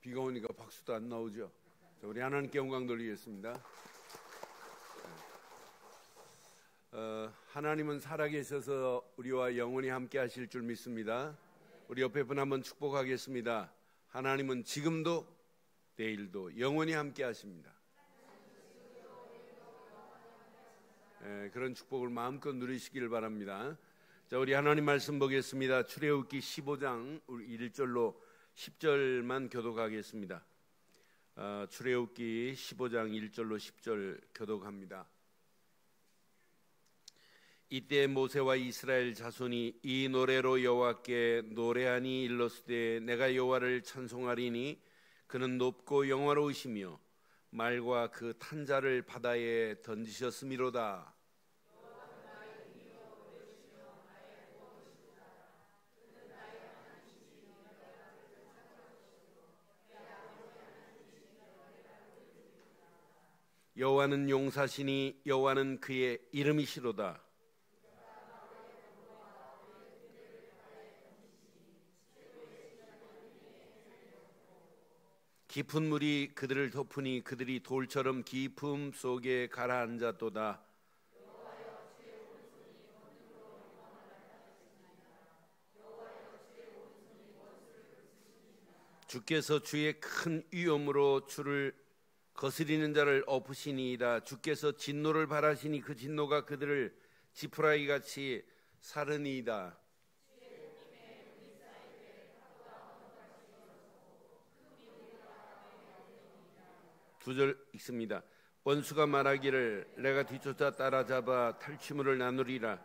비가 오니까 박수도 안 나오죠. 자, 우리 하나님께 영광 돌리겠습니다. 하나님은 살아계셔서 우리와 영원히 함께 하실 줄 믿습니다. 우리 옆에 분 한번 축복하겠습니다. 하나님은 지금도 내일도 영원히 함께 하십니다. 그런 축복을 마음껏 누리시길 바랍니다. 자, 우리 하나님 말씀 보겠습니다. 출애굽기 15장 1절로 10절만 교독하겠습니다. 출애굽기 15장 1절로 10절 교독합니다. 이때 모세와 이스라엘 자손이 이 노래로 여호와께 노래하니 일러스되 내가 여호와를 찬송하리니 그는 높고 영화로우시며 말과 그 탄자를 바다에 던지셨음이로다. 여호와는 용사시니 여호와는 그의 이름이시로다. 깊은 물이 그들을 덮으니 그들이 돌처럼 깊음 속에 가라앉았도다. 주께서 주의 큰 위엄으로 주를 거스리는 자를 엎으시니이다. 주께서 진노를 발하시니 그 진노가 그들을 지푸라기 같이 사르니이다. 두 절 읽습니다. 원수가 말하기를 내가 뒤쫓아 따라잡아 탈취물을 나누리라.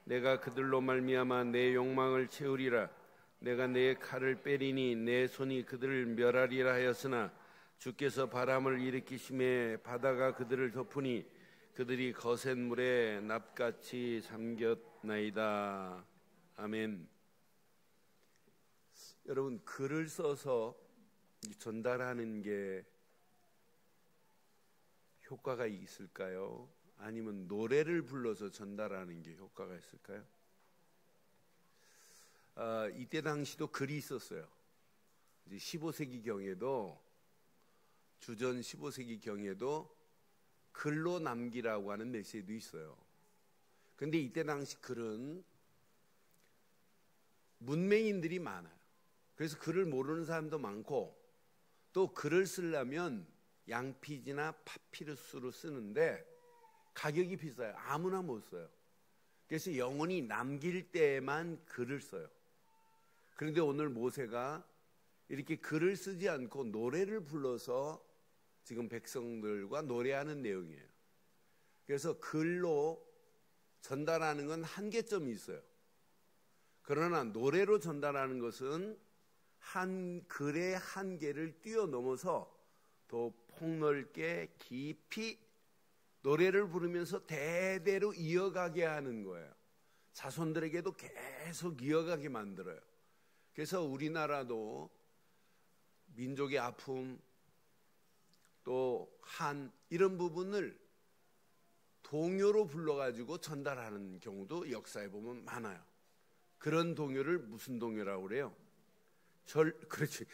내가 그들로 말미암아 내 욕망을 채우리라. 내가 내 칼을 빼리니 내 손이 그들을 멸하리라 하였으나 주께서 바람을 일으키심에 바다가 그들을 덮으니 그들이 거센 물에 납같이 잠겼나이다. 아멘. 여러분, 글을 써서 전달하는 게 효과가 있을까요? 아니면 노래를 불러서 전달하는 게 효과가 있을까요? 이때 당시도 글이 있었어요. 15세기 경에도, 주전 15세기 경에도 글로 남기라고 하는 메시지도 있어요. 그런데 이때 당시 글은 문맹인들이 많아요. 그래서 글을 모르는 사람도 많고, 또 글을 쓰려면 양피지나 파피루스로 쓰는데 가격이 비싸요. 아무나 못 써요. 그래서 영원히 남길 때만 글을 써요. 그런데 오늘 모세가 이렇게 글을 쓰지 않고 노래를 불러서 지금 백성들과 노래하는 내용이에요. 그래서 글로 전달하는 건 한계점이 있어요. 그러나 노래로 전달하는 것은 한 글의 한계를 뛰어넘어서 더 폭넓게 깊이 노래를 부르면서 대대로 이어가게 하는 거예요. 자손들에게도 계속 이어가게 만들어요. 그래서 우리나라도 민족의 아픔, 또 한 이런 부분을 동요로 불러가지고 전달하는 경우도 역사에 보면 많아요. 그런 동요를 무슨 동요라고 그래요? 그렇지.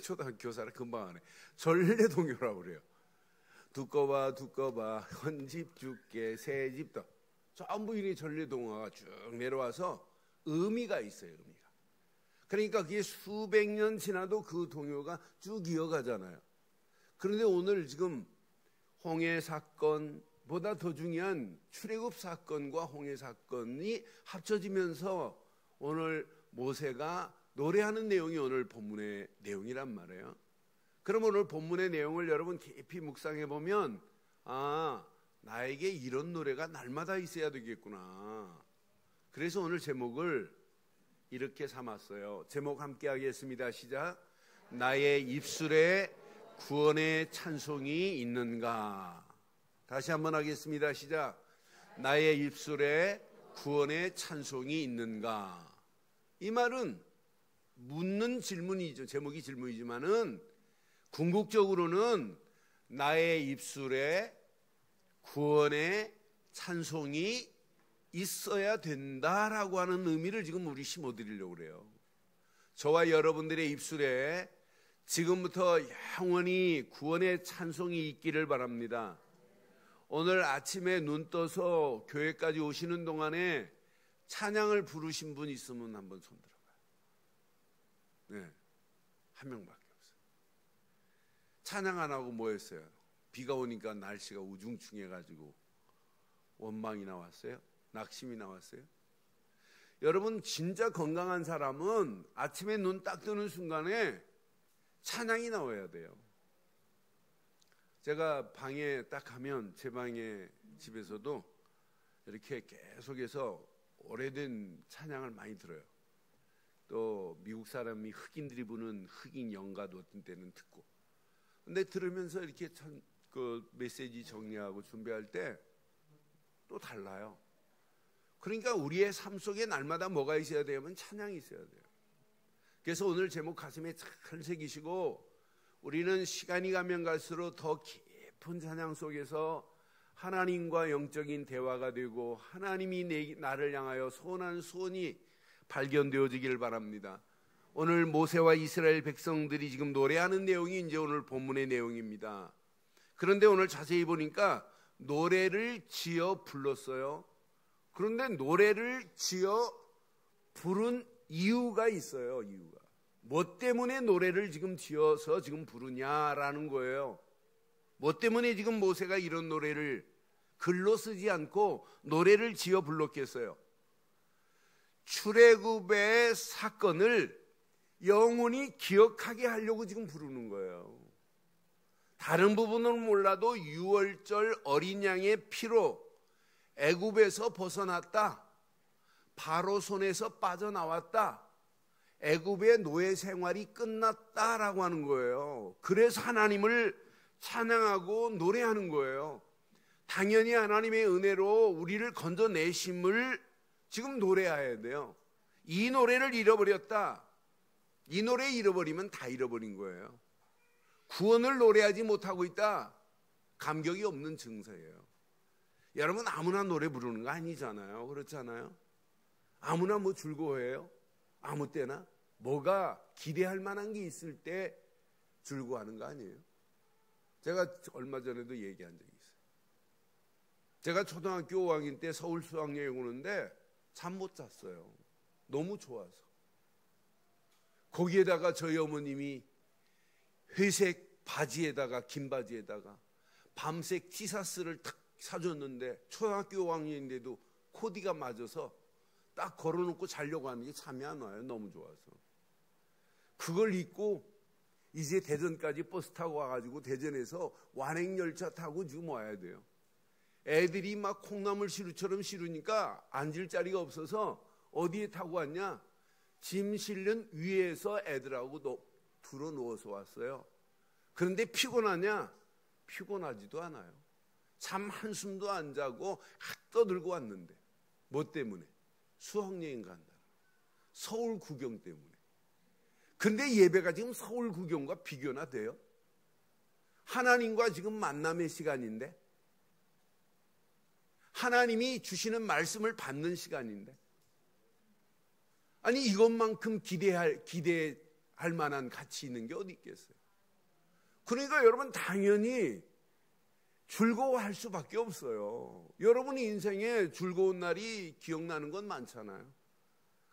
초등학교 교사를 금방 하네. 전래동요라고 그래요. 두꺼봐 두꺼봐 헌집 죽게 새집도 전부 이렇게 전래동화가 쭉 내려와서 의미가 있어요. 의미가. 그러니까 그게 수백 년 지나도 그 동요가 쭉 이어가잖아요. 그런데 오늘 지금 홍해 사건보다 더 중요한 출애굽 사건과 홍해 사건이 합쳐지면서 오늘 모세가 노래하는 내용이 오늘 본문의 내용이란 말이에요. 그럼 오늘 본문의 내용을 여러분 깊이 묵상해 보면, 아, 나에게 이런 노래가 날마다 있어야 되겠구나. 그래서 오늘 제목을 이렇게 삼았어요. 제목 함께 하겠습니다. 시작. 나의 입술에 구원의 찬송이 있는가. 다시 한번 하겠습니다. 시작. 나의 입술에 구원의 찬송이 있는가. 이 말은 묻는 질문이죠. 제목이 질문이지만은 궁극적으로는 나의 입술에 구원의 찬송이 있어야 된다라고 하는 의미를 지금 우리 심어드리려고 그래요. 저와 여러분들의 입술에 지금부터 영원히 구원의 찬송이 있기를 바랍니다. 오늘 아침에 눈 떠서 교회까지 오시는 동안에 찬양을 부르신 분 있으면 한번 손 들어봐요. 네, 한 명밖에 없어요. 찬양 안 하고 뭐 했어요? 비가 오니까 날씨가 우중충해가지고 원망이 나왔어요? 낙심이 나왔어요? 여러분, 진짜 건강한 사람은 아침에 눈 딱 뜨는 순간에 찬양이 나와야 돼요. 제가 방에 딱 가면 제 방에 집에서도 이렇게 계속해서 오래된 찬양을 많이 들어요. 또 미국 사람이 흑인들이 부르는 흑인 연가도 어떤 때는 듣고. 근데 들으면서 이렇게 참 그 메시지 정리하고 준비할 때 또 달라요. 그러니까 우리의 삶 속에 날마다 뭐가 있어야 되면 찬양이 있어야 돼요. 그래서 오늘 제목 가슴에 잘 새기시고 우리는 시간이 가면 갈수록 더 깊은 찬양 속에서 하나님과 영적인 대화가 되고 하나님이 나를 향하여 소원한 소원이 발견되어지길 바랍니다. 오늘 모세와 이스라엘 백성들이 지금 노래하는 내용이 이제 오늘 본문의 내용입니다. 그런데 오늘 자세히 보니까 노래를 지어 불렀어요. 그런데 노래를 지어 부른 이유가 있어요. 이유가 뭐 때문에 노래를 지금 지어서 지금 부르냐라는 거예요. 뭐 때문에 지금 모세가 이런 노래를 글로 쓰지 않고 노래를 지어 불렀겠어요? 출애굽의 사건을 영원히 기억하게 하려고 지금 부르는 거예요. 다른 부분은 몰라도 6월절 어린 양의 피로 애굽에서 벗어났다, 바로 손에서 빠져나왔다, 애굽의 노예 생활이 끝났다라고 하는 거예요. 그래서 하나님을 찬양하고 노래하는 거예요. 당연히 하나님의 은혜로 우리를 건져내심을 지금 노래해야 돼요. 이 노래를 잃어버렸다, 이 노래 잃어버리면 다 잃어버린 거예요. 구원을 노래하지 못하고 있다, 감격이 없는 증서예요. 여러분, 아무나 노래 부르는 거 아니잖아요. 그렇잖아요. 아무나 뭐 즐거워해요? 아무 때나? 뭐가 기대할 만한 게 있을 때 즐거워하는 거 아니에요? 제가 얼마 전에도 얘기한 적이 있어요. 제가 초등학교 5학년 때 서울 수학여행 오는데 잠 못 잤어요. 너무 좋아서. 거기에다가 저희 어머님이 회색 바지에다가 긴 바지에다가 밤색 티셔츠를 탁 사줬는데 초등학교 5학년인데도 코디가 맞아서 딱 걸어놓고 자려고 하는데 잠이 안 와요. 너무 좋아서. 그걸 입고 이제 대전까지 버스 타고 와가지고 대전에서 완행열차 타고 지금 와야 돼요. 애들이 막 콩나물 시루처럼 시루니까 앉을 자리가 없어서 어디에 타고 왔냐? 짐 실는 위에서 애들하고 들어 누워서 왔어요. 그런데 피곤하냐? 피곤하지도 않아요. 잠 한숨도 안 자고 떠들고 왔는데 뭐 때문에? 수학여행 간다. 서울 구경 때문에. 근데 예배가 지금 서울 구경과 비교나 돼요? 하나님과 지금 만남의 시간인데, 하나님이 주시는 말씀을 받는 시간인데, 아니 이것만큼 기대할 만한 가치 있는 게 어디 있겠어요? 그러니까 여러분, 당연히 즐거워할 수밖에 없어요. 여러분이 인생에 즐거운 날이 기억나는 건 많잖아요.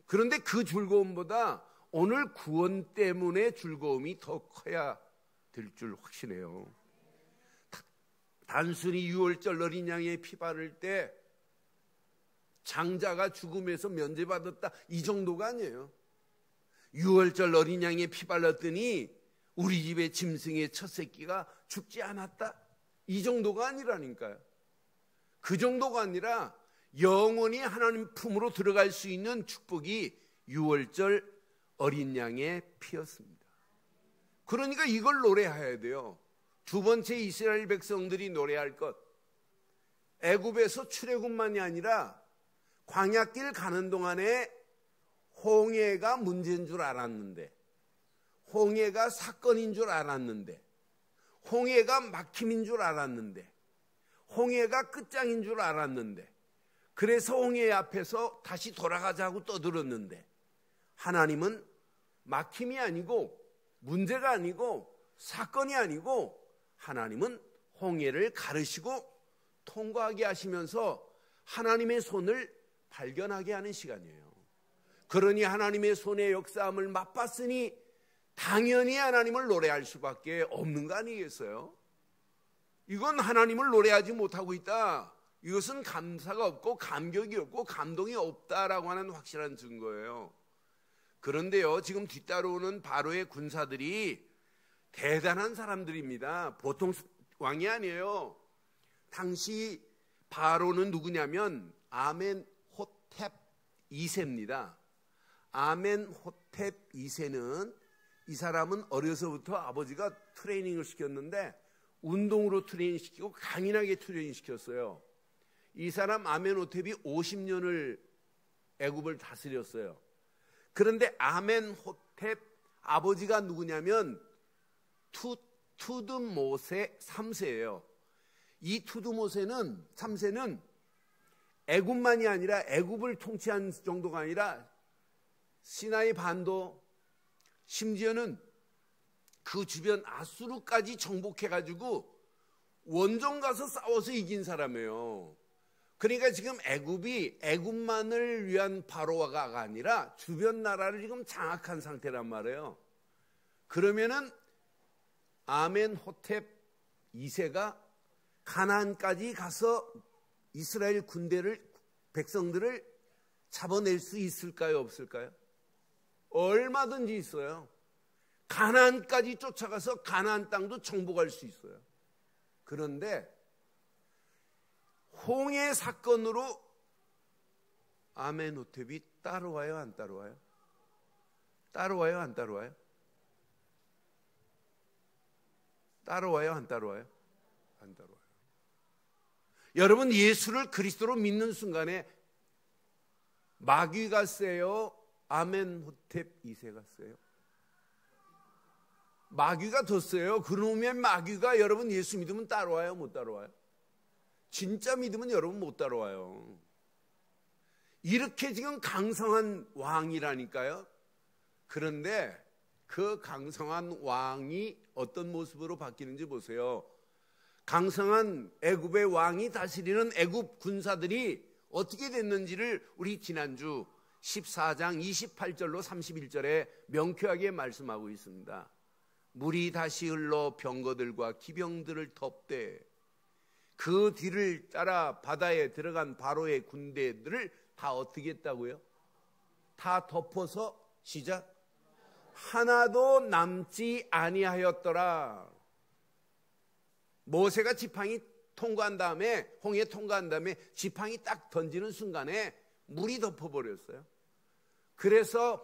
그런데 그 즐거움보다 오늘 구원 때문에 즐거움이 더 커야 될 줄 확신해요. 단순히 6월절 어린 양의 피 바를 때 장자가 죽음에서 면제받았다, 이 정도가 아니에요. 6월절 어린 양의 피 발랐더니 우리 집의 짐승의 첫 새끼가 죽지 않았다, 이 정도가 아니라니까요. 그 정도가 아니라 영원히 하나님 품으로 들어갈 수 있는 축복이 6월절 어린 양의 피였습니다. 그러니까 이걸 노래해야 돼요. 두 번째, 이스라엘 백성들이 노래할 것, 애굽에서 출애굽만이 아니라 광야길 가는 동안에 홍해가 문제인 줄 알았는데, 홍해가 사건인 줄 알았는데, 홍해가 막힘인 줄 알았는데, 홍해가 끝장인 줄 알았는데, 그래서 홍해 앞에서 다시 돌아가자고 떠들었는데, 하나님은 막힘이 아니고 문제가 아니고 사건이 아니고 하나님은 홍해를 가르시고 통과하게 하시면서 하나님의 손을 발견하게 하는 시간이에요. 그러니 하나님의 손의 역사함을 맛봤으니 당연히 하나님을 노래할 수밖에 없는 거 아니겠어요? 이건 하나님을 노래하지 못하고 있다, 이것은 감사가 없고 감격이 없고 감동이 없다라고 하는 확실한 증거예요. 그런데요, 지금 뒤따라오는 바로의 군사들이 대단한 사람들입니다. 보통 왕이 아니에요. 당시 바로는 누구냐면 아멘호텝 2세입니다. 아멘호텝 2세는, 이 사람은 어려서부터 아버지가 트레이닝을 시켰는데 운동으로 트레이닝 시키고 강인하게 트레이닝 시켰어요. 이 사람 아멘호텝이 50년을 애굽을 다스렸어요. 그런데 아멘호텝 아버지가 누구냐면 투드모세 3세예요. 이 투드모세는 3세는 애굽만이 아니라, 애굽을 통치한 정도가 아니라 시나이 반도, 심지어는 그 주변 아수르까지 정복해가지고 원정 가서 싸워서 이긴 사람이에요. 그러니까 지금 애굽이 애굽만을 위한 바로가 아니라 주변 나라를 지금 장악한 상태란 말이에요. 그러면은 아멘호텝 2세가 가나안까지 가서 이스라엘 군대를, 백성들을 잡아낼 수 있을까요, 없을까요? 얼마든지 있어요. 가나안까지 쫓아가서 가나안 땅도 정복할 수 있어요. 그런데 홍해 사건으로 아멘호텝이 따라와요, 안 따라와요? 따라와요, 안 따라와요? 따라와요, 안 따라와요? 안 따라와요. 여러분, 예수를 그리스도로 믿는 순간에 마귀가 세요, 아멘호텝 2세가 세요? 마귀가 더 세요. 그러면 마귀가 여러분 예수 믿으면 따라와요, 못 따라와요? 진짜 믿으면 여러분 못 따라와요. 이렇게 지금 강성한 왕이라니까요. 그런데 그 강성한 왕이 어떤 모습으로 바뀌는지 보세요. 강성한 애굽의 왕이 다스리는 애굽 군사들이 어떻게 됐는지를 우리 지난주 14장 28절로 31절에 명쾌하게 말씀하고 있습니다. 물이 다시 흘러 병거들과 기병들을 덮되 그 뒤를 따라 바다에 들어간 바로의 군대들을 다 어떻게 했다고요? 다 덮어서, 시작, 하나도 남지 아니하였더라. 모세가 지팡이 통과한 다음에, 홍해 통과한 다음에 지팡이 딱 던지는 순간에 물이 덮어버렸어요. 그래서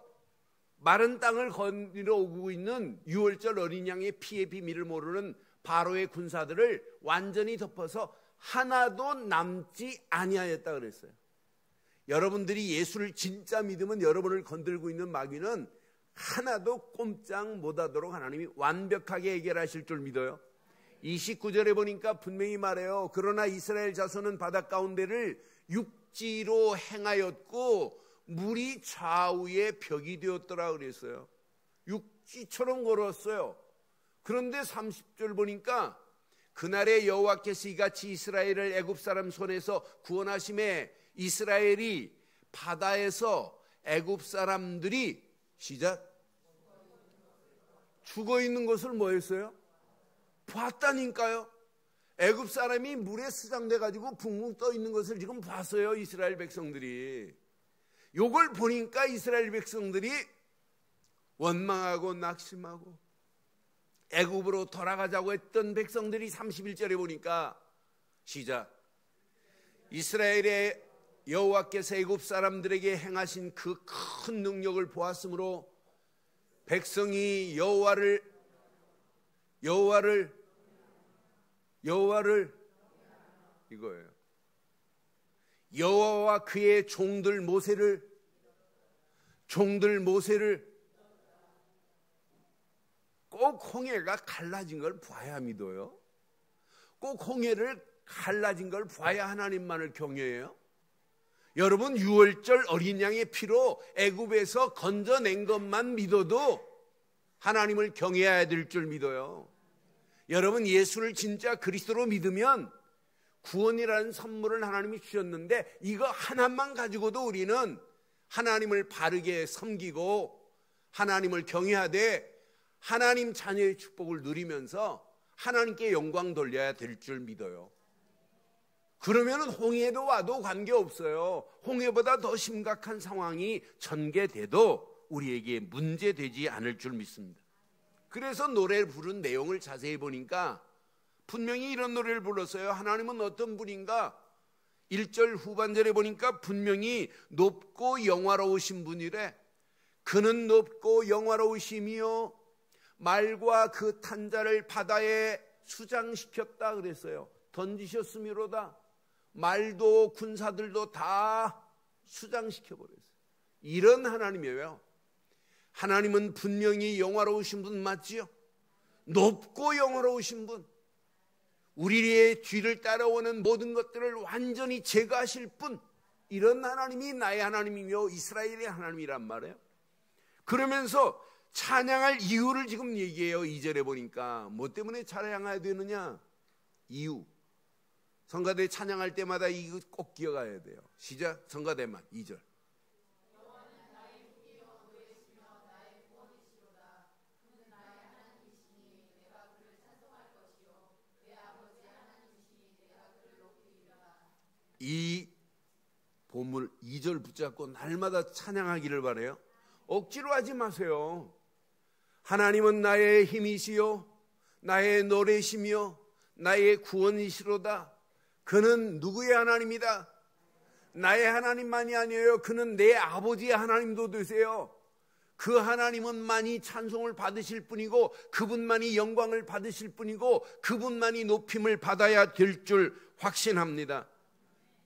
마른 땅을 거닐어 오고 있는 6월절 어린 양의 피의 비밀을 모르는 바로의 군사들을 완전히 덮어서 하나도 남지 아니하였다 그랬어요. 여러분들이 예수를 진짜 믿으면 여러분을 건들고 있는 마귀는 하나도 꼼짝 못하도록 하나님이 완벽하게 해결하실 줄 믿어요. 29절에 보니까 분명히 말해요. 그러나 이스라엘 자손은 바다 가운데를 육지로 행하였고 물이 좌우에 벽이 되었더라 그랬어요. 육지처럼 걸었어요. 그런데 30절 보니까 그날에 여호와께서 이같이 이스라엘을 애굽 사람 손에서 구원하심에 이스라엘이 바다에서 애굽 사람들이, 시작, 죽어 있는 것을 뭐 했어요? 봤다니까요. 애굽 사람이 물에 수장돼 가지고 붕붕 떠 있는 것을 지금 봤어요, 이스라엘 백성들이. 요걸 보니까 이스라엘 백성들이 원망하고 낙심하고 애굽으로 돌아가자고 했던 백성들이 31절에 보니까, 시작, 이스라엘의 여호와께서 애굽 사람들에게 행하신 그 큰 능력을 보았으므로 백성이 여호와를 이거예요. 여호와와 그의 종들 모세를 꼭 홍해가 갈라진 걸 봐야 믿어요. 꼭 홍해를 갈라진 걸 봐야 하나님만을 경외해요. 여러분, 6월절 어린 양의 피로 애굽에서 건져낸 것만 믿어도 하나님을 경외해야 될 줄 믿어요. 여러분, 예수를 진짜 그리스도로 믿으면 구원이라는 선물을 하나님이 주셨는데 이거 하나만 가지고도 우리는 하나님을 바르게 섬기고 하나님을 경외하되 하나님 자녀의 축복을 누리면서 하나님께 영광 돌려야 될 줄 믿어요. 그러면 홍해도 와도 관계없어요. 홍해보다 더 심각한 상황이 전개돼도 우리에게 문제되지 않을 줄 믿습니다. 그래서 노래를 부른 내용을 자세히 보니까 분명히 이런 노래를 불렀어요. 하나님은 어떤 분인가? 1절 후반절에 보니까 분명히 높고 영화로우신 분이래. 그는 높고 영화로우심이요 말과 그 탄자를 바다에 수장시켰다 그랬어요. 던지셨음이로다. 말도 군사들도 다 수장시켜버렸어요. 이런 하나님이에요. 하나님은 분명히 영화로우신 분 맞지요? 높고 영화로우신 분, 우리의 뒤를 따라오는 모든 것들을 완전히 제거하실 분, 이런 하나님이 나의 하나님이며 이스라엘의 하나님이란 말이에요. 그러면서 찬양할 이유를 지금 얘기해요. 2절에 보니까 뭐 때문에 찬양해야 되느냐? 이유. 성가대 찬양할 때마다 이거 꼭 기억해야 돼요. 시작. 성가대만 2절. 이 보물 2절 붙잡고 날마다 찬양하기를 바라요. 억지로 하지 마세요. 하나님은 나의 힘이시요 나의 노래시며 나의 구원이시로다. 그는 누구의 하나님이다? 나의 하나님만이 아니에요. 그는 내 아버지의 하나님도 되세요. 그 하나님은만이 찬송을 받으실 뿐이고 그분만이 영광을 받으실 뿐이고 그분만이 높임을 받아야 될 줄 확신합니다.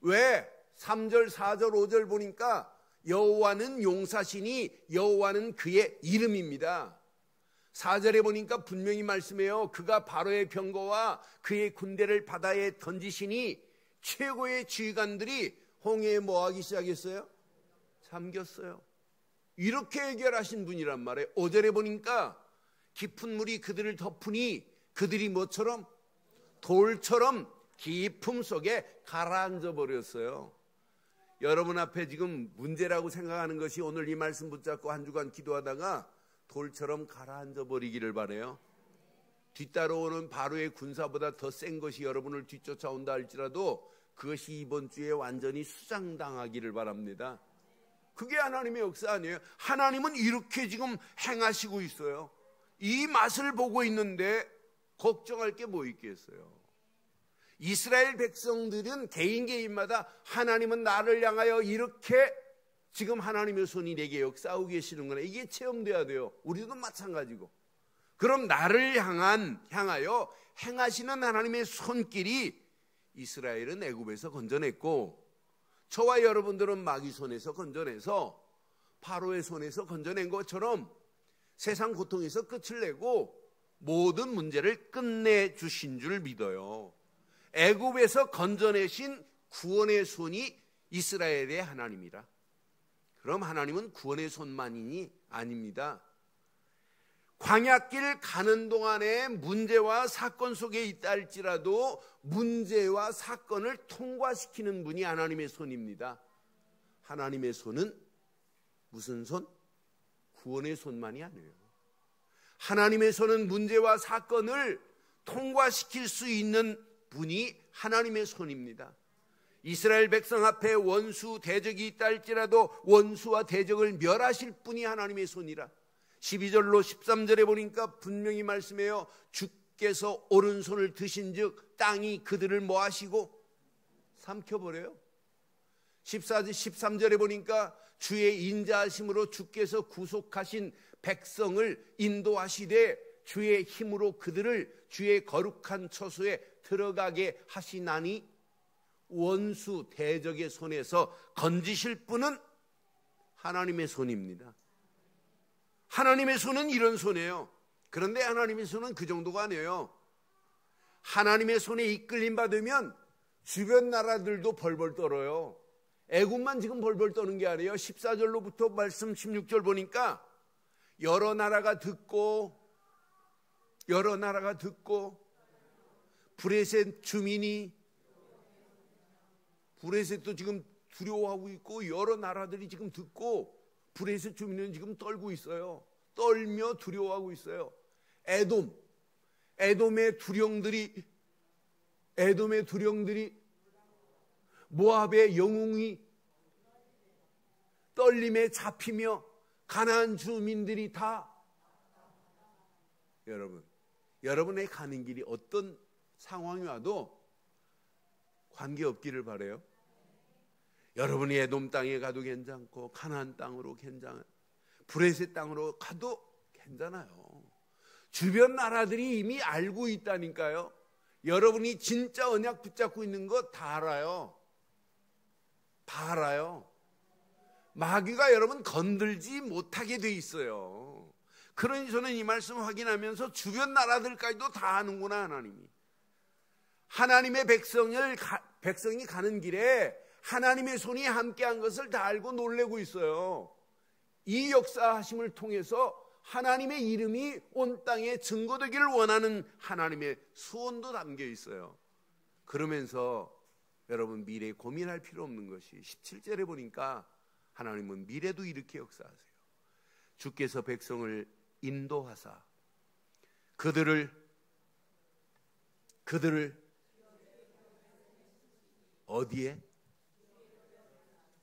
왜? 3절, 4절, 5절 보니까 여호와는 용사시니 여호와는 그의 이름입니다. 4절에 보니까 분명히 말씀해요. 그가 바로의 병거와 그의 군대를 바다에 던지시니 최고의 지휘관들이 홍해에 뭐하기 시작했어요? 잠겼어요. 이렇게 해결하신 분이란 말이에요. 5절에 보니까 깊은 물이 그들을 덮으니 그들이 뭐처럼? 돌처럼 깊음 속에 가라앉아 버렸어요. 여러분 앞에 지금 문제라고 생각하는 것이 오늘 이 말씀 붙잡고 한 주간 기도하다가 돌처럼 가라앉아 버리기를 바라요. 뒤따라오는 바로의 군사보다 더 센 것이 여러분을 뒤쫓아온다 할지라도 그것이 이번 주에 완전히 수장당하기를 바랍니다. 그게 하나님의 역사 아니에요. 하나님은 이렇게 지금 행하시고 있어요. 이 맛을 보고 있는데 걱정할 게 뭐 있겠어요. 이스라엘 백성들은 개인마다 하나님은 나를 향하여 이렇게 지금 하나님의 손이 내게 역사하고 계시는구나, 이게 체험돼야 돼요. 우리도 마찬가지고. 그럼 나를 향하여 행하시는 하나님의 손길이 이스라엘은 애굽에서 건져냈고 저와 여러분들은 마귀 손에서 건져내서 바로의 손에서 건져낸 것처럼 세상 고통에서 끝을 내고 모든 문제를 끝내주신 줄 믿어요. 애굽에서 건져내신 구원의 손이 이스라엘의 하나님이라. 그럼 하나님은 구원의 손만이 아닙니다. 광야길 가는 동안에 문제와 사건 속에 있다 할지라도 문제와 사건을 통과시키는 분이 하나님의 손입니다. 하나님의 손은 무슨 손? 구원의 손만이 아니에요. 하나님의 손은 문제와 사건을 통과시킬 수 있는 분이 하나님의 손입니다. 이스라엘 백성 앞에 원수 대적이 있다 할지라도 원수와 대적을 멸하실 분이 하나님의 손이라. 12절로 13절에 보니까 분명히 말씀해요. 주께서 오른손을 드신 즉 땅이 그들을 뭐 하시고 삼켜버려요. 13절에 보니까 주의 인자하심으로 주께서 구속하신 백성을 인도하시되 주의 힘으로 그들을 주의 거룩한 처소에 들어가게 하시나니 원수 대적의 손에서 건지실 분은 하나님의 손입니다. 하나님의 손은 이런 손이에요. 그런데 하나님의 손은 그 정도가 아니에요. 하나님의 손에 이끌림 받으면 주변 나라들도 벌벌 떨어요. 애굽만 지금 벌벌 떠는 게 아니에요. 14절로부터 말씀 16절 보니까 여러 나라가 듣고 브레셋 주민이 브레셋도 지금 두려워하고 있고 여러 나라들이 지금 듣고 브레셋 주민은 지금 떨고 있어요. 떨며 두려워하고 있어요. 에돔의 두령들이 모압의 영웅이 떨림에 잡히며 가나안 주민들이 다 여러분의 가는 길이 어떤 상황이 와도 관계없기를 바라요. 여러분이 에돔 땅에 가도 괜찮고 가나안 땅으로 괜찮아요. 브레셋 땅으로 가도 괜찮아요. 주변 나라들이 이미 알고 있다니까요. 여러분이 진짜 언약 붙잡고 있는 거 다 알아요. 다 알아요. 마귀가 여러분 건들지 못하게 돼 있어요. 그러니 저는 이 말씀 확인하면서 주변 나라들까지도 다 아는구나. 하나님의 백성이 가는 길에 하나님의 손이 함께한 것을 다 알고 놀래고 있어요. 이 역사하심을 통해서 하나님의 이름이 온 땅에 증거되기를 원하는 하나님의 소원도 담겨 있어요. 그러면서 여러분 미래에 고민할 필요 없는 것이 17절에 보니까 하나님은 미래도 이렇게 역사하세요. 주께서 백성을 인도하사 그들을 어디에?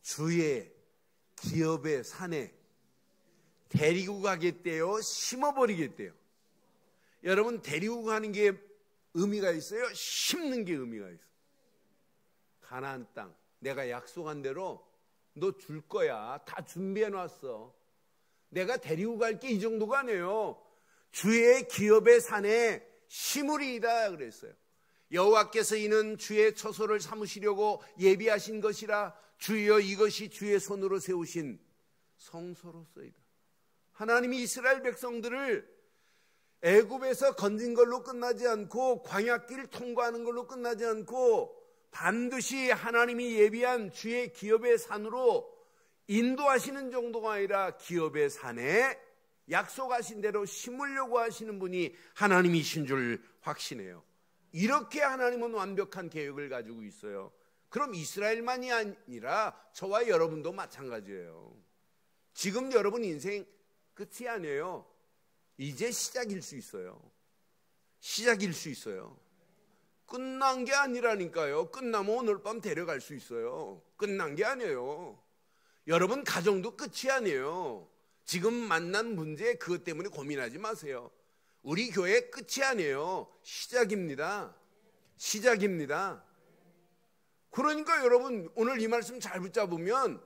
주의 기업의 산에 데리고 가겠대요? 심어버리겠대요? 여러분, 데리고 가는 게 의미가 있어요? 심는 게 의미가 있어요. 가나안 땅 내가 약속한 대로 너 줄 거야. 다 준비해 놨어. 내가 데리고 갈게 이 정도가 아니에요. 주의 기업의 산에 심으리이다 그랬어요. 여호와께서 이는 주의 처소를 삼으시려고 예비하신 것이라 주여 이것이 주의 손으로 세우신 성소로서이다. 하나님이 이스라엘 백성들을 애굽에서 건진 걸로 끝나지 않고 광야길 통과하는 걸로 끝나지 않고 반드시 하나님이 예비한 주의 기업의 산으로 인도하시는 정도가 아니라 기업의 산에 약속하신 대로 심으려고 하시는 분이 하나님이신 줄 확신해요. 이렇게 하나님은 완벽한 계획을 가지고 있어요. 그럼 이스라엘만이 아니라 저와 여러분도 마찬가지예요. 지금 여러분 인생 끝이 아니에요. 이제 시작일 수 있어요. 시작일 수 있어요. 끝난 게 아니라니까요. 끝나면 오늘 밤 데려갈 수 있어요. 끝난 게 아니에요. 여러분 가정도 끝이 아니에요. 지금 만난 문제 그것 때문에 고민하지 마세요. 우리 교회 끝이 아니에요. 시작입니다. 시작입니다. 그러니까 여러분 오늘 이 말씀 잘 붙잡으면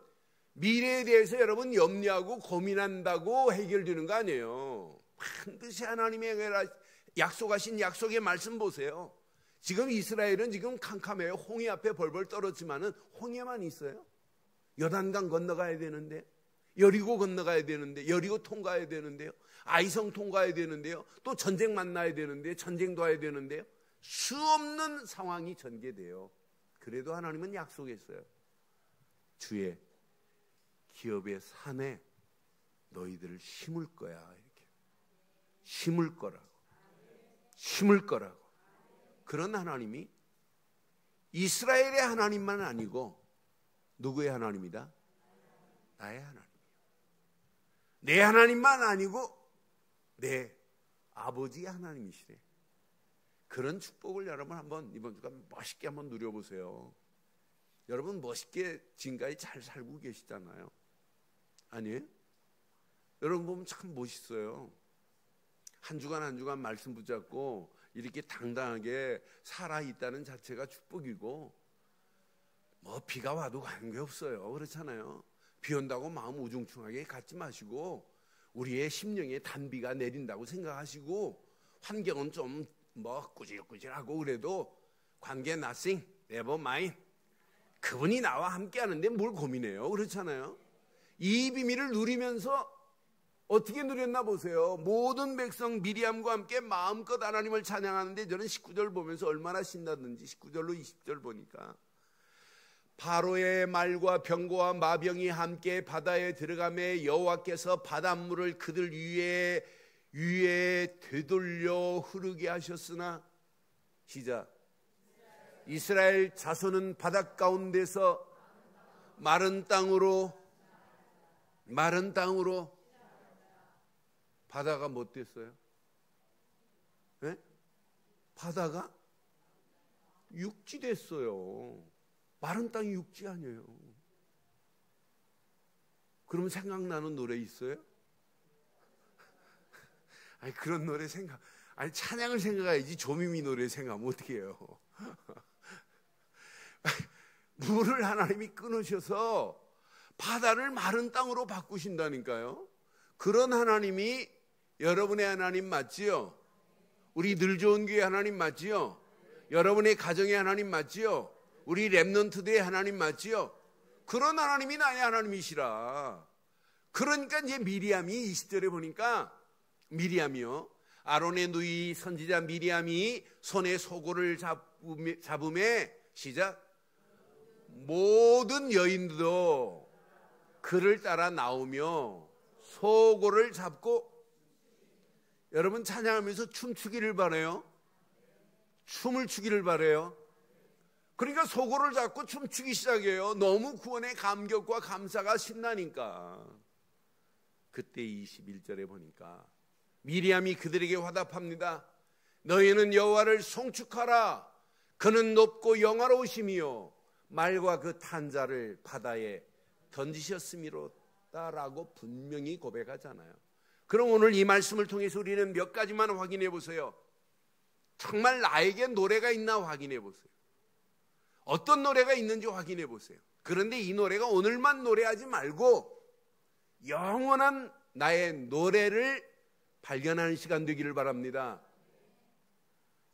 미래에 대해서 여러분 염려하고 고민한다고 해결되는 거 아니에요. 반드시 하나님의 약속하신 약속의 말씀 보세요. 지금 이스라엘은 지금 캄캄해요. 홍해 앞에 벌벌 떨었지만은 홍해만 있어요. 요단강 건너가야 되는데, 여리고 건너가야 되는데, 여리고 통과해야 되는데요. 아이성 통과해야 되는데요. 또 전쟁 만나야 되는데, 전쟁도 해야 되는데요. 수없는 상황이 전개돼요. 그래도 하나님은 약속했어요. 주의 기업의 산에 너희들을 심을 거야. 이렇게 심을 거라고. 심을 거라고. 그런 하나님이 이스라엘의 하나님만 아니고 누구의 하나님이다? 나의 하나님이요. 내 하나님만 아니고 내 아버지의 하나님이시래. 그런 축복을 여러분 한번 이번 주간 멋있게 한번 누려보세요. 여러분 멋있게 지금까지 잘 살고 계시잖아요. 아니에요? 여러분 보면 참 멋있어요. 한 주간 한 주간 말씀 붙잡고 이렇게 당당하게 살아있다는 자체가 축복이고, 뭐 비가 와도 관계없어요. 그렇잖아요. 비 온다고 마음 우중충하게 갖지 마시고 우리의 심령에 단비가 내린다고 생각하시고, 환경은 좀 뭐 꾸질꾸질하고 그래도 관계 nothing, never mind. 그분이 나와 함께 하는데 뭘 고민해요. 그렇잖아요. 이 비밀을 누리면서 어떻게 누렸나 보세요. 모든 백성 미리암과 함께 마음껏 하나님을 찬양하는데, 저는 19절 보면서 얼마나 신나든지 19절로 20절 보니까 바로의 말과 병거와 마병이 함께 바다에 들어가매 여호와께서 바닷물을 그들 위에 되돌려 흐르게 하셨으나, 시작. 이스라엘 자손은 바닷 가운데서 마른 땅으로 바다가 못 됐어요? 네? 바다가 육지 됐어요. 마른 땅이 육지 아니에요. 그러면 생각나는 노래 있어요? 아니, 그런 노래 찬양을 생각해야지. 조미미 노래 생각하면 어떻게 해요? 물을 하나님이 끊으셔서 바다를 마른 땅으로 바꾸신다니까요. 그런 하나님이 여러분의 하나님 맞지요? 우리 늘 좋은 교회 하나님 맞지요? 여러분의 가정의 하나님 맞지요? 우리 렘넌트들의 하나님 맞지요? 그런 하나님이 나의 하나님이시라. 그러니까 이제 미리암이 20절에 보니까, 미리암이요, 아론의 누이 선지자 미리암이 손에 소고를 잡음에, 시작. 모든 여인도 그를 따라 나오며 소고를 잡고, 여러분 찬양하면서 춤추기를 바라요. 춤을 추기를 바라요. 그러니까 소고를 잡고 춤추기 시작해요. 너무 구원의 감격과 감사가 신나니까. 그때 21절에 보니까 미리암이 그들에게 화답합니다. 너희는 여호와를 송축하라. 그는 높고 영화로우심이요 말과 그 탄자를 바다에 던지셨음이로다라고 분명히 고백하잖아요. 그럼 오늘 이 말씀을 통해서 우리는 몇 가지만 확인해 보세요. 정말 나에게 노래가 있나 확인해 보세요. 어떤 노래가 있는지 확인해 보세요. 그런데 이 노래가 오늘만 노래하지 말고 영원한 나의 노래를 발견하는 시간 되기를 바랍니다.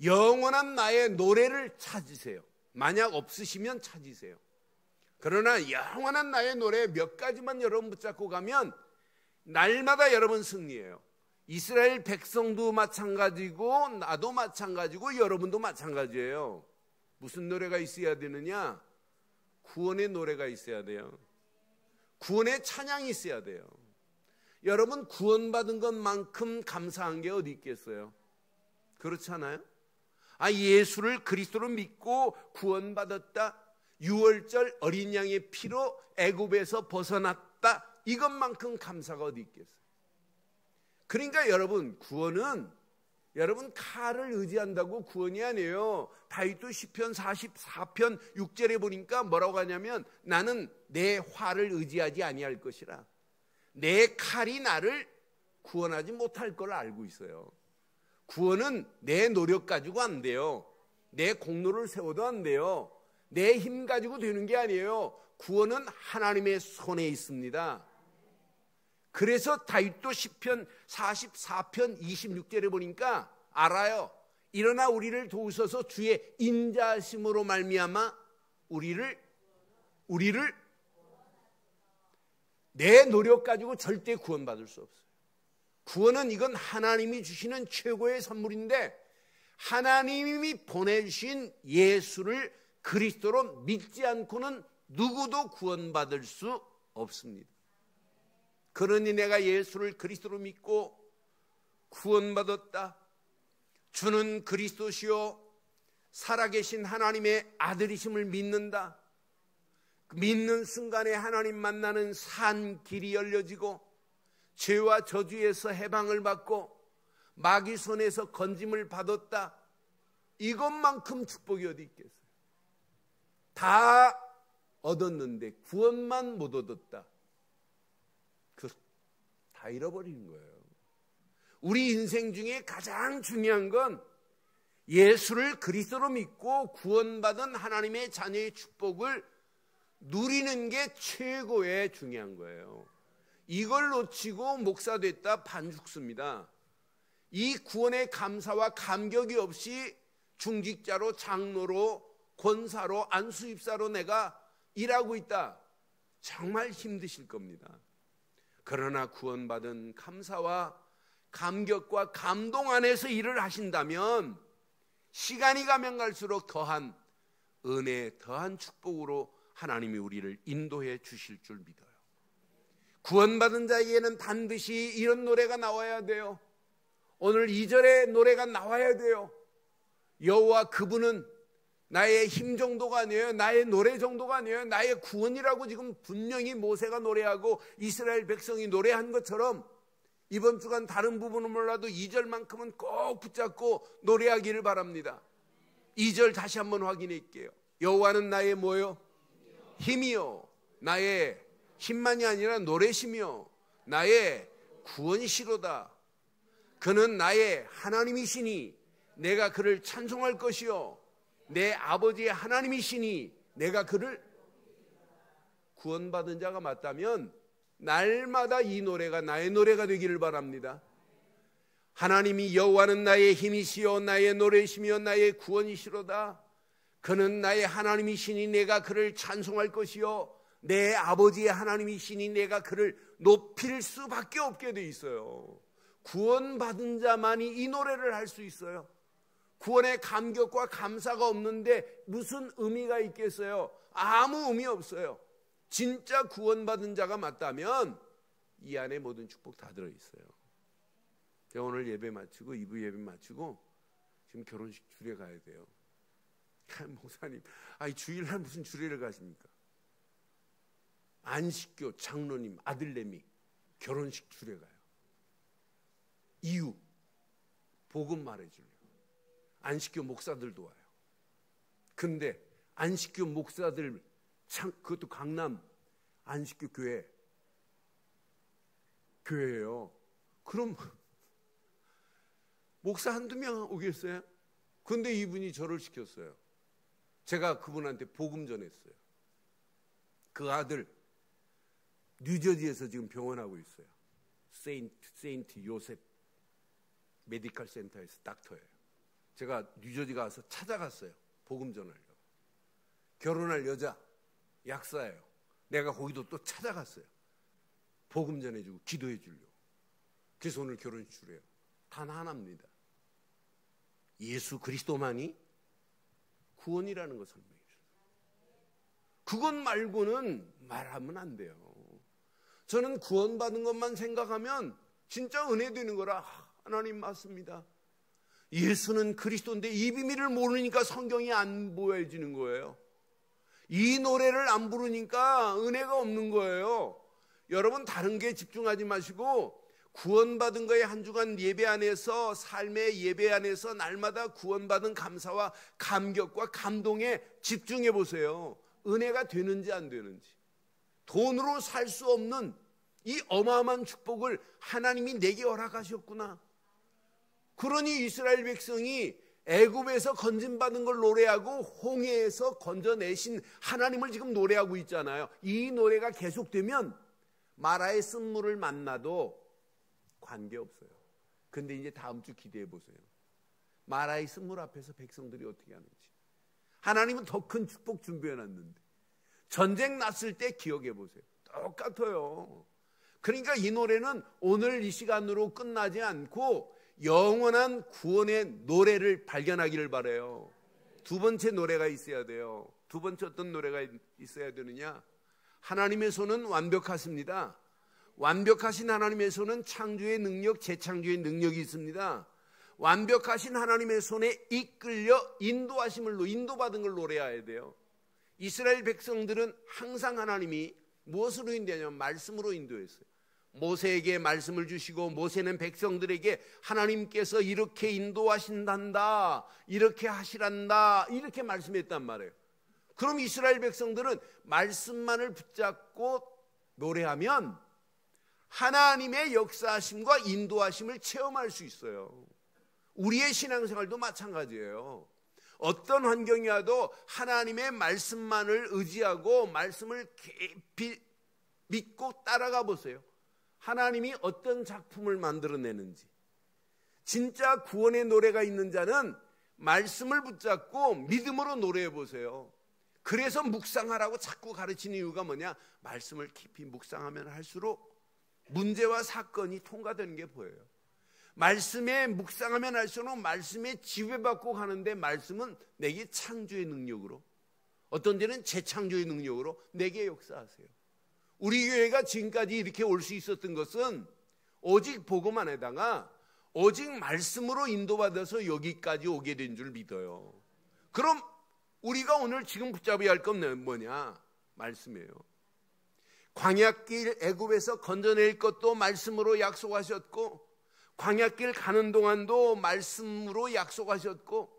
영원한 나의 노래를 찾으세요. 만약 없으시면 찾으세요. 그러나 영원한 나의 노래 몇 가지만 여러분 붙잡고 가면 날마다 여러분 승리해요. 이스라엘 백성도 마찬가지고 나도 마찬가지고 여러분도 마찬가지예요. 무슨 노래가 있어야 되느냐? 구원의 노래가 있어야 돼요. 구원의 찬양이 있어야 돼요. 여러분 구원받은 것만큼 감사한 게 어디 있겠어요? 그렇잖아요? 예수를 그리스도로 믿고 구원받았다. 6월절 어린 양의 피로 애굽에서 벗어났다. 이것만큼 감사가 어디 있겠어요? 그러니까 여러분 구원은 여러분 칼을 의지한다고 구원이 아니에요. 다윗도 시편 44편 6절에 보니까 뭐라고 하냐면 나는 내 활을 의지하지 아니할 것이라. 내 칼이 나를 구원하지 못할 걸 알고 있어요. 구원은 내 노력 가지고 안 돼요. 내 공로를 세워도 안 돼요. 내 힘 가지고 되는 게 아니에요. 구원은 하나님의 손에 있습니다. 그래서 다윗도 시편 44편 26절에 보니까 알아요. 일어나 우리를 도우소서 주의 인자하심으로 말미암아 우리를 내 노력 가지고 절대 구원받을 수 없어요. 구원은 이건 하나님이 주시는 최고의 선물인데 하나님이 보내주신 예수를 그리스도로 믿지 않고는 누구도 구원받을 수 없습니다. 그러니 내가 예수를 그리스도로 믿고 구원받았다. 주는 그리스도시요 살아계신 하나님의 아들이심을 믿는다. 믿는 순간에 하나님 만나는 산 길이 열려지고 죄와 저주에서 해방을 받고 마귀 손에서 건짐을 받았다. 이것만큼 축복이 어디 있겠어요? 다 얻었는데 구원만 못 얻었다. 다 잃어버리는 거예요. 우리 인생 중에 가장 중요한 건 예수를 그리스도로 믿고 구원받은 하나님의 자녀의 축복을 누리는 게 최고의 중요한 거예요. 이걸 놓치고 목사 됐다 반 죽습니다. 이 구원의 감사와 감격이 없이 중직자로 장로로 권사로 안수입사로 내가 일하고 있다. 정말 힘드실 겁니다. 그러나 구원받은 감사와 감격과 감동 안에서 일을 하신다면 시간이 가면 갈수록 더한 은혜, 더한 축복으로 하나님이 우리를 인도해 주실 줄 믿어요. 구원받은 자에게는 반드시 이런 노래가 나와야 돼요. 오늘 2절의 노래가 나와야 돼요. 여호와 그분은 나의 힘 정도가 아니에요. 나의 노래 정도가 아니에요. 나의 구원이라고 지금 분명히 모세가 노래하고 이스라엘 백성이 노래한 것처럼 이번 주간 다른 부분은 몰라도 2절만큼은 꼭 붙잡고 노래하기를 바랍니다. 2절 다시 한번 확인할게요. 여호와는 나의 뭐요? 힘이요. 나의 힘만이 아니라 노래시며 나의 구원이시로다. 그는 나의 하나님이시니 내가 그를 찬송할 것이요 내 아버지의 하나님이시니 내가 그를. 구원받은 자가 맞다면 날마다 이 노래가 나의 노래가 되기를 바랍니다. 하나님이 여호와는 나의 힘이시요 나의 노래시며 나의 구원이시로다. 그는 나의 하나님이시니 내가 그를 찬송할 것이요 내 아버지의 하나님이시니 내가 그를 높일 수밖에 없게 돼 있어요. 구원받은 자만이 이 노래를 할 수 있어요. 구원의 감격과 감사가 없는데 무슨 의미가 있겠어요? 아무 의미 없어요. 진짜 구원받은 자가 맞다면 이 안에 모든 축복 다 들어있어요. 제가 오늘 예배 마치고 2부 예배 마치고 지금 결혼식 주례 가야 돼요. 목사님, 주일날 무슨 주례를 가십니까? 안식교 장로님 아들내미 결혼식 주례 가요. 이유 복음 말해주려고. 안식교 목사들도 와요. 근데 안식교 목사들 그것도 강남 안식교 교회예요. 그럼 목사 한두 명 오겠어요? 근데 이분이 저를 시켰어요. 제가 그분한테 복음 전했어요. 그 아들 뉴저지에서 지금 병원하고 있어요. 세인트 요셉 메디컬 센터에서 닥터예요. 제가 뉴저지 가서 찾아갔어요. 복음 전하려고. 결혼할 여자 약사예요. 내가 거기도 또 찾아갔어요. 복음 전해주고 기도해 주려고. 그래서 오늘 결혼식 주래요. 단 하나입니다. 예수 그리스도만이 구원이라는 걸 설명해 주세요. 그것 말고는 말하면 안 돼요. 저는 구원받은 것만 생각하면 진짜 은혜 되는 거라. 하나님 맞습니다. 예수는 그리스도인데 이 비밀을 모르니까 성경이 안 보여지는 거예요. 이 노래를 안 부르니까 은혜가 없는 거예요. 여러분 다른 게 집중하지 마시고 구원받은 거에 한 주간 예배 안에서 삶의 예배 안에서 날마다 구원받은 감사와 감격과 감동에 집중해 보세요. 은혜가 되는지 안 되는지. 돈으로 살 수 없는 이 어마어마한 축복을 하나님이 내게 허락하셨구나. 그러니 이스라엘 백성이 애굽에서 건진받은 걸 노래하고 홍해에서 건져내신 하나님을 지금 노래하고 있잖아요. 이 노래가 계속되면 마라의 쓴물을 만나도 관계없어요. 근데 이제 다음 주 기대해 보세요. 마라의 쓴물 앞에서 백성들이 어떻게 하는지. 하나님은 더 큰 축복 준비해 놨는데 전쟁 났을 때 기억해 보세요. 똑같아요. 그러니까 이 노래는 오늘 이 시간으로 끝나지 않고 영원한 구원의 노래를 발견하기를 바라요. 두 번째 노래가 있어야 돼요. 두 번째 어떤 노래가 있어야 되느냐? 하나님의 손은 완벽하십니다. 완벽하신 하나님의 손은 창조의 능력, 재창조의 능력이 있습니다. 완벽하신 하나님의 손에 이끌려 인도받은 걸 노래해야 돼요. 이스라엘 백성들은 항상 하나님이 무엇으로 인도하냐면 말씀으로 인도했어요. 모세에게 말씀을 주시고 모세는 백성들에게 하나님께서 이렇게 인도하신단다, 이렇게 하시란다, 이렇게 말씀했단 말이에요. 그럼 이스라엘 백성들은 말씀만을 붙잡고 노래하면 하나님의 역사하심과 인도하심을 체험할 수 있어요. 우리의 신앙생활도 마찬가지예요. 어떤 환경이 와도 하나님의 말씀만을 의지하고 말씀을 깊이 믿고 따라가 보세요. 하나님이 어떤 작품을 만들어내는지. 진짜 구원의 노래가 있는 자는 말씀을 붙잡고 믿음으로 노래해 보세요. 그래서 묵상하라고 자꾸 가르치는 이유가 뭐냐? 말씀을 깊이 묵상하면 할수록 문제와 사건이 통과되는 게 보여요. 말씀에 묵상하면 할수록 말씀에 지배받고 가는데 말씀은 내게 창조의 능력으로 어떤 때는 재창조의 능력으로 내게 역사하세요. 우리 교회가 지금까지 이렇게 올 수 있었던 것은 오직 복음 안에다가 오직 말씀으로 인도받아서 여기까지 오게 된 줄 믿어요. 그럼 우리가 오늘 지금 붙잡아야 할 건 뭐냐? 말씀이에요. 광야길 애굽에서 건져낼 것도 말씀으로 약속하셨고, 광야길 가는 동안도 말씀으로 약속하셨고,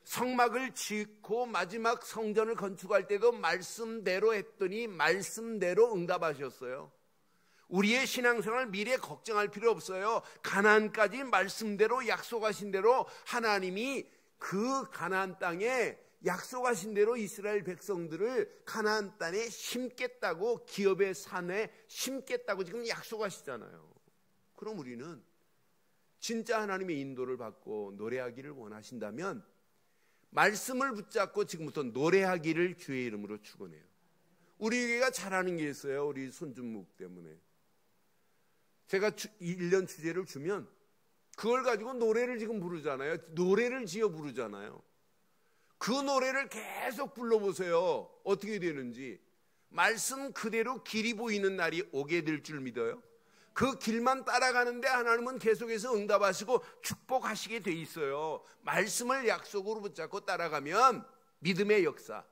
성막을 짓고 마지막 성전을 건축할 때도 말씀대로 했더니 말씀대로 응답하셨어요. 우리의 신앙생활 미래 걱정할 필요 없어요. 가나안까지 말씀대로 약속하신 대로 하나님이 그 가나안 땅에 약속하신 대로 이스라엘 백성들을 가나안 땅에 심겠다고, 기업의 산에 심겠다고 지금 약속하시잖아요. 그럼 우리는 진짜 하나님의 인도를 받고 노래하기를 원하신다면 말씀을 붙잡고 지금부터 노래하기를 주의 이름으로 축원해요. 우리 교회가 잘하는 게 있어요. 우리 손준목 때문에 제가 1년 주제를 주면 그걸 가지고 노래를 지금 부르잖아요. 노래를 지어 부르잖아요. 그 노래를 계속 불러보세요. 어떻게 되는지. 말씀 그대로 길이 보이는 날이 오게 될 줄 믿어요. 그 길만 따라가는데 하나님은 계속해서 응답하시고 축복하시게 돼 있어요. 말씀을 약속으로 붙잡고 따라가면 믿음의 역사,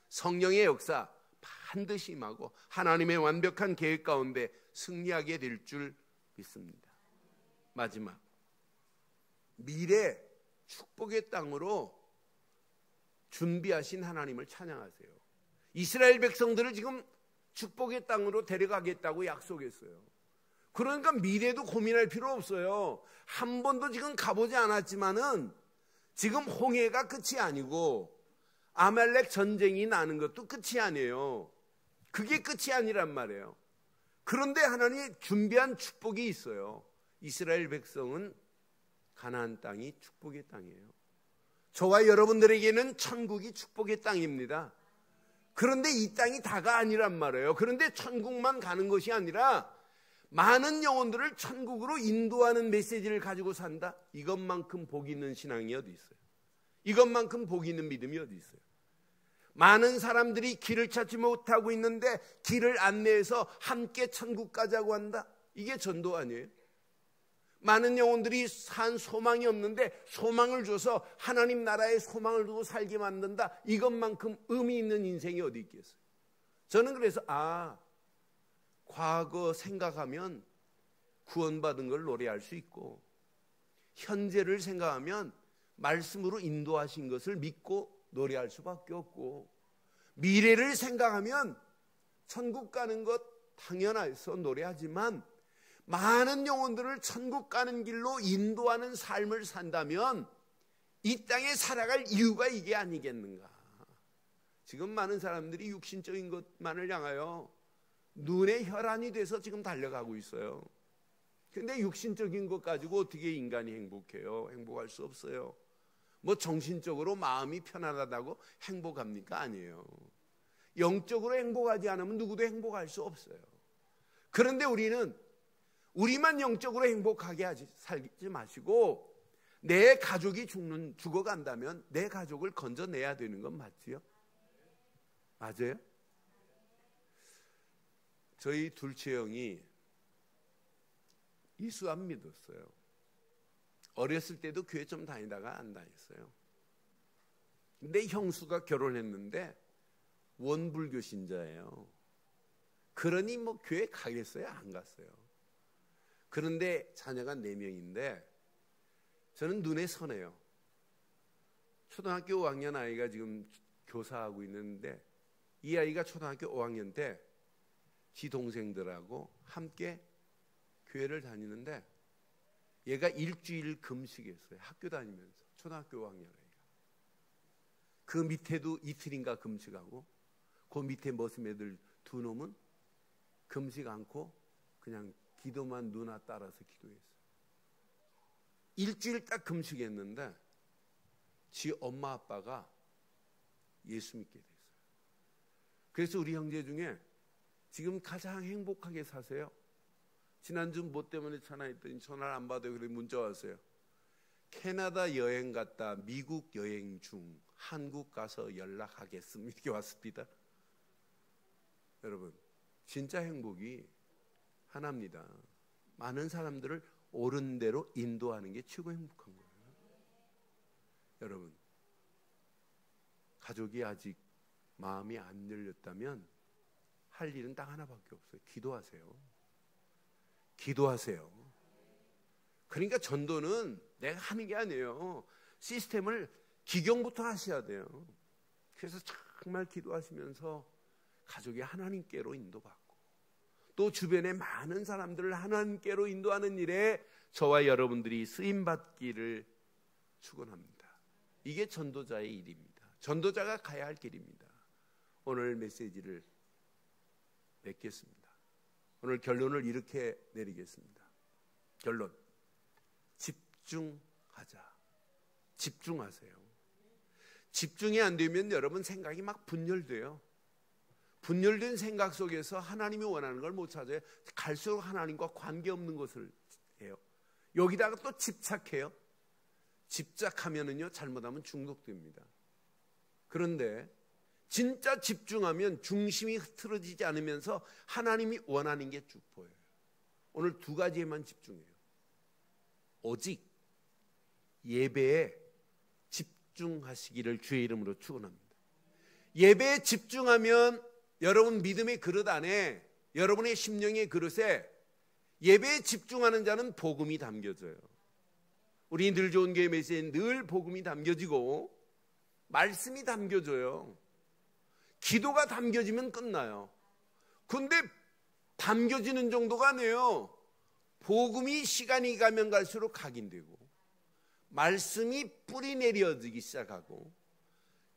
성령의 역사 반드시 임하고 하나님의 완벽한 계획 가운데 승리하게 될 줄 믿습니다. 마지막, 미래 축복의 땅으로 준비하신 하나님을 찬양하세요. 이스라엘 백성들을 지금 축복의 땅으로 데려가겠다고 약속했어요. 그러니까 미래도 고민할 필요 없어요. 한 번도 지금 가보지 않았지만은 지금 홍해가 끝이 아니고 아말렉 전쟁이 나는 것도 끝이 아니에요. 그게 끝이 아니란 말이에요. 그런데 하나님이 준비한 축복이 있어요. 이스라엘 백성은 가나안 땅이 축복의 땅이에요. 저와 여러분들에게는 천국이 축복의 땅입니다. 그런데 이 땅이 다가 아니란 말이에요. 그런데 천국만 가는 것이 아니라 많은 영혼들을 천국으로 인도하는 메시지를 가지고 산다. 이것만큼 복 있는 신앙이 어디 있어요? 이것만큼 복 있는 믿음이 어디 있어요? 많은 사람들이 길을 찾지 못하고 있는데 길을 안내해서 함께 천국 가자고 한다. 이게 전도 아니에요? 많은 영혼들이 산 소망이 없는데 소망을 줘서 하나님 나라에 소망을 두고 살게 만든다. 이것만큼 의미 있는 인생이 어디 있겠어요? 저는 그래서 과거 생각하면 구원받은 걸 노래할 수 있고, 현재를 생각하면 말씀으로 인도하신 것을 믿고 노래할 수밖에 없고, 미래를 생각하면 천국 가는 것 당연해서 노래하지만 많은 영혼들을 천국 가는 길로 인도하는 삶을 산다면 이 땅에 살아갈 이유가 이게 아니겠는가. 지금 많은 사람들이 육신적인 것만을 향하여 눈의 혈안이 돼서 지금 달려가고 있어요. 근데 육신적인 것 가지고 어떻게 인간이 행복해요? 행복할 수 없어요. 뭐 정신적으로 마음이 편안하다고 행복합니까? 아니에요. 영적으로 행복하지 않으면 누구도 행복할 수 없어요. 그런데 우리는 우리만 영적으로 행복하게 살지 마시고 내 가족이 죽어간다면 내 가족을 건져내야 되는 건 맞지요? 맞아요? 저희 둘째 형이 예수 안 믿었어요. 어렸을 때도 교회 좀 다니다가 안 다녔어요. 근데 형수가 결혼했는데 원불교 신자예요. 그러니 뭐 교회 가겠어요? 안 갔어요. 그런데 자녀가 4명인데 저는 눈에 선해요. 초등학교 5학년 아이가 지금 교사하고 있는데 이 아이가 초등학교 5학년 때 지 동생들하고 함께 교회를 다니는데 얘가 일주일 금식했어요. 학교 다니면서. 초등학교 5학년 아이가. 그 밑에도 이틀인가 금식하고 그 밑에 머슴 애들 2놈은 금식 않고 그냥 기도만 누나 따라서 기도했어요. 일주일 딱 금식했는데 지 엄마 아빠가 예수 믿게 됐어요. 그래서 우리 형제 중에 지금 가장 행복하게 사세요. 지난주 뭐 때문에 전화했더니 전화를 안 받아요. 그래 문자 왔어요. 캐나다 여행 갔다 미국 여행 중 한국 가서 연락하겠습니다. 이렇게 왔습니다. 여러분, 진짜 행복이 하나입니다. 많은 사람들을 옳은 대로 인도하는 게 최고 행복한 거예요. 여러분, 가족이 아직 마음이 안 열렸다면 할 일은 딱 하나밖에 없어요. 기도하세요. 기도하세요. 그러니까 전도는 내가 하는 게 아니에요. 시스템을 기경부터 하셔야 돼요. 그래서 정말 기도하시면서 가족이 하나님께로 인도받고 또 주변의 많은 사람들을 하나님께로 인도하는 일에 저와 여러분들이 쓰임받기를 축원합니다. 이게 전도자의 일입니다. 전도자가 가야 할 길입니다. 오늘 메시지를 맺겠습니다. 오늘 결론을 이렇게 내리겠습니다. 결론, 집중하자. 집중하세요. 집중이 안 되면 여러분 생각이 막 분열돼요. 분열된 생각 속에서 하나님이 원하는 걸 못 찾아요. 갈수록 하나님과 관계없는 것을 해요. 여기다가 또 집착해요. 집착하면은요, 잘못하면 중독됩니다. 그런데 진짜 집중하면 중심이 흐트러지지 않으면서 하나님이 원하는 게 쭉 보여요. 오늘 두 가지에만 집중해요. 오직 예배에 집중하시기를 주의 이름으로 축원합니다. 예배에 집중하면 여러분 믿음의 그릇 안에, 여러분의 심령의 그릇에 예배에 집중하는 자는 복음이 담겨져요. 우리 늘 좋은 교회 메시지에 늘 복음이 담겨지고 말씀이 담겨져요. 기도가 담겨지면 끝나요. 근데 담겨지는 정도가 아니에요. 복음이 시간이 가면 갈수록 각인되고 말씀이 뿌리 내려지기 시작하고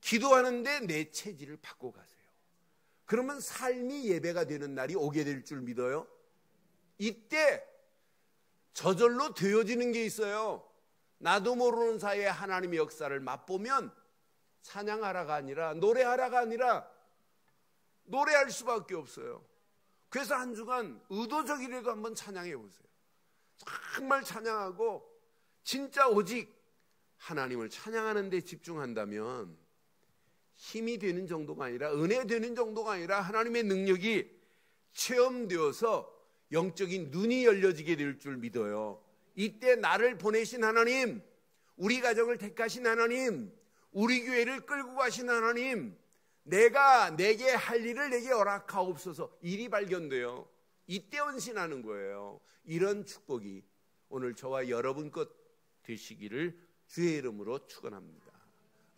기도하는데 내 체질을 바꿔가세요. 그러면 삶이 예배가 되는 날이 오게 될 줄 믿어요. 이때 저절로 되어지는 게 있어요. 나도 모르는 사이에 하나님의 역사를 맛보면 찬양하라가 아니라 노래하라가 아니라 노래할 수밖에 없어요. 그래서 한 주간 의도적이라도 한번 찬양해 보세요. 정말 찬양하고 진짜 오직 하나님을 찬양하는 데 집중한다면 힘이 되는 정도가 아니라 은혜 되는 정도가 아니라 하나님의 능력이 체험되어서 영적인 눈이 열려지게 될 줄 믿어요. 이때 나를 보내신 하나님, 우리 가정을 택하신 하나님, 우리 교회를 끌고 가신 하나님, 내게 할 일을 내게 허락하옵소서. 일이 발견돼요. 이때 헌신하는 거예요. 이런 축복이 오늘 저와 여러분 것 되시기를 주의 이름으로 축원합니다.